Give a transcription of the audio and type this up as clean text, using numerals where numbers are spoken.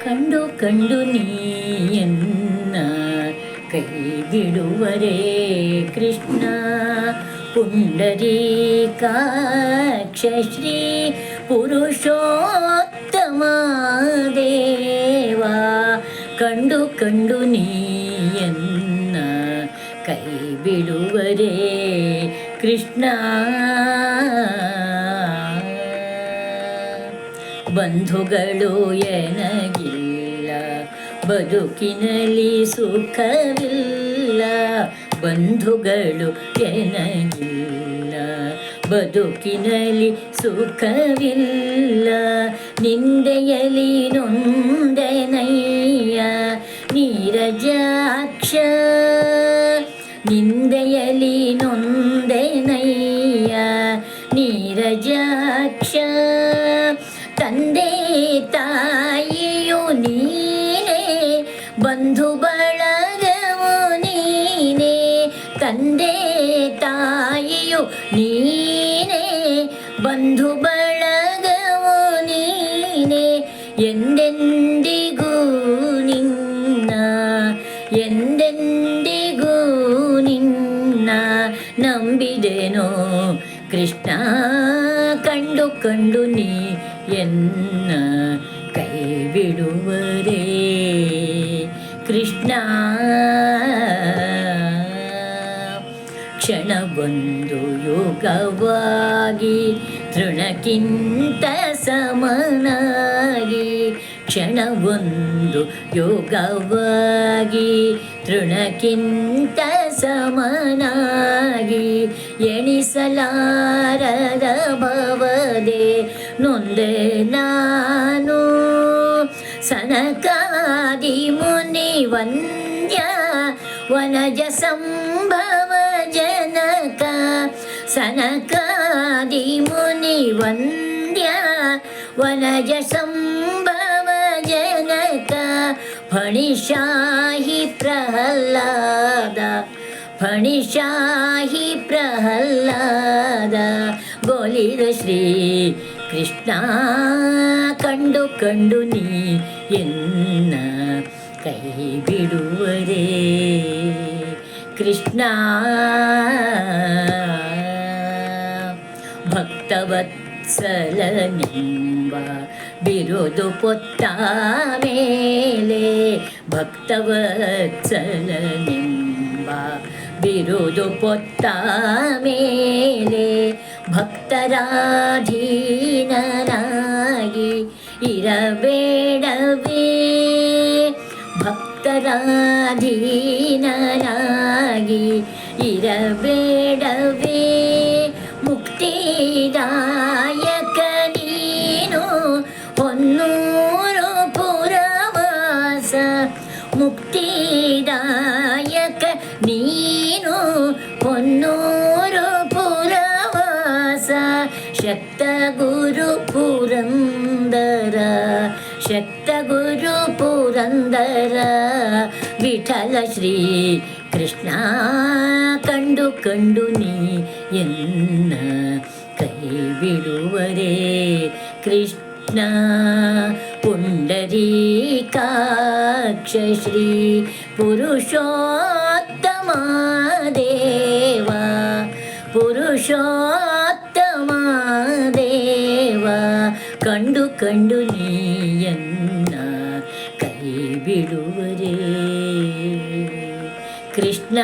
ಕಂಡು ಕಂಡು ನೀಯನ್ನ ಕೈ ಬಿಡುವರೇ ಕೃಷ್ಣ. ಪುಂಡರೀಕಾಕ್ಷ ಶ್ರೀ ಪುರುಷೋತ್ತಮ ದೇವ, ಕಂಡು ಕಂಡು ನೀಯನ್ನ ಕೈ ಬಿಡುವರೇ ಕೃಷ್ಣ. ಬಂಧುಗಳು ಎನಗಿಲ್ಲ, ಬದುಕಿನಲ್ಲಿ ಸುಖವಿಲ್ಲ. ಬಂಧುಗಳು ಎನಗಿಲ್ಲ, ಬದುಕಿನಲ್ಲಿ ಸುಖವಿಲ್ಲ. ನಿಂದೆಯಲಿ ನೊಂದೆನಯ್ಯ ನೀರಜಾಕ್ಷ, ನಿಂದೆಯಲಿ ನೊಂದೆನಯ್ಯ ನೀರಜಾಕ್ಷ. ತಂದೆ ತಾಯಿಯು ನೀನೇ, ಬಂಧು ಬಳಗವು ನೀನೇ. ತಂದೆ ತಾಯಿಯು ನೀನೇ, ಬಂಧು ಬಳಗವು ನೀನೇ. ಎಂದೆಂದಿಗೂ ನಿನ್ನ, ಎಂದೆಂದಿಗೂ ನಿನ್ನ ನಂಬಿದೆನೋ ಕೃಷ್ಣ. ಕಂಡು ಕಂಡು ನೀ ಎನ್ನ ಕೈ ಬಿಡುವರೇ ಕೃಷ್ಣ. ಕ್ಷಣವೊಂದು ಯೋಗವಾಗಿ ತೃಣಕ್ಕಿಂತ ಸಮನಾಗಿ, ಕ್ಷಣವೊಂದು ಯೋಗವಾಗಿ ತೃಣಕ್ಕಿಂತ ಸಮನಾಗಿ. ಎಣಿಸಲಾರದ ಭವದೆ ನೊಂದೆ ನಾನು, ಸನಕಾದಿ ಮುನಿ ವಂದ್ಯ ವನಜ ಸಂಭವ ಜನಕ. ಸನಕಾದಿ ಮುನಿ ವಂದ್ಯ ವನಜ ಸಂಭವ ಜನಕ. ಫಣಿಶಾಹಿ ಪ್ರಹ್ಲಾದ, ಫಣಿಶಾಹಿ ಪ್ರಹ್ಲಾದ ಬೋಲಿದ ಶ್ರೀ ಕೃಷ್ಣ. ಕಂಡು ಕಂಡು ನೀ ಎನ್ನ ಕೈ ಬಿಡುವರೇ ಕೃಷ್ಣ. ಭಕ್ತವತ್ಸಲನೆಂಬ ಬಿರುದು ಪೊತ್ತ ಮೇಲೆ, ಭಕ್ತವತ್ಸಲನೆಂಬ ಬಿರುದು ಪೊತ್ತ ಮೇಲೆ. ಭಕ್ತರಾಧೀನನಾಗಿ ಇರಬೇಡವೇ, ಭಕ್ತರಾಧೀನನಾಗಿ ಇರಬೇಡವೇ. ಮುಕ್ತಿದಾಯಕ ನೀನು ಹೊನ್ನೂರು ಪುರವಾಸ, ಮುಕ್ತಿದಾಯಕ ನೀನು ಹೊನ್ನೂರು ಪುರವಾಸ. ಶಕ್ತ ಗುರು ಪುರಂದರ, ಶಕ್ತ ಗುರು ಪುರಂದರ ವಿಠಲ ಶ್ರೀ ಕೃಷ್ಣ. ಕಂಡು ಕಂಡು ನೀ ಎನ್ನ ಕೈ ಬಿಡುವರೇ ಕೃಷ್ಣ. ಪುಂಡರೀಕಾಕ್ಷ ಶ್ರೀ ಪುರುಷೋತ್ತಮ ದೇವ, ಪುರುಷೋತ್ತಮ ದೇವ. ಕಂಡು ಕಂಡು ನೀಯನ್ನ ಕೈ ಬಿಡುವರೇ ಕೃಷ್ಣ.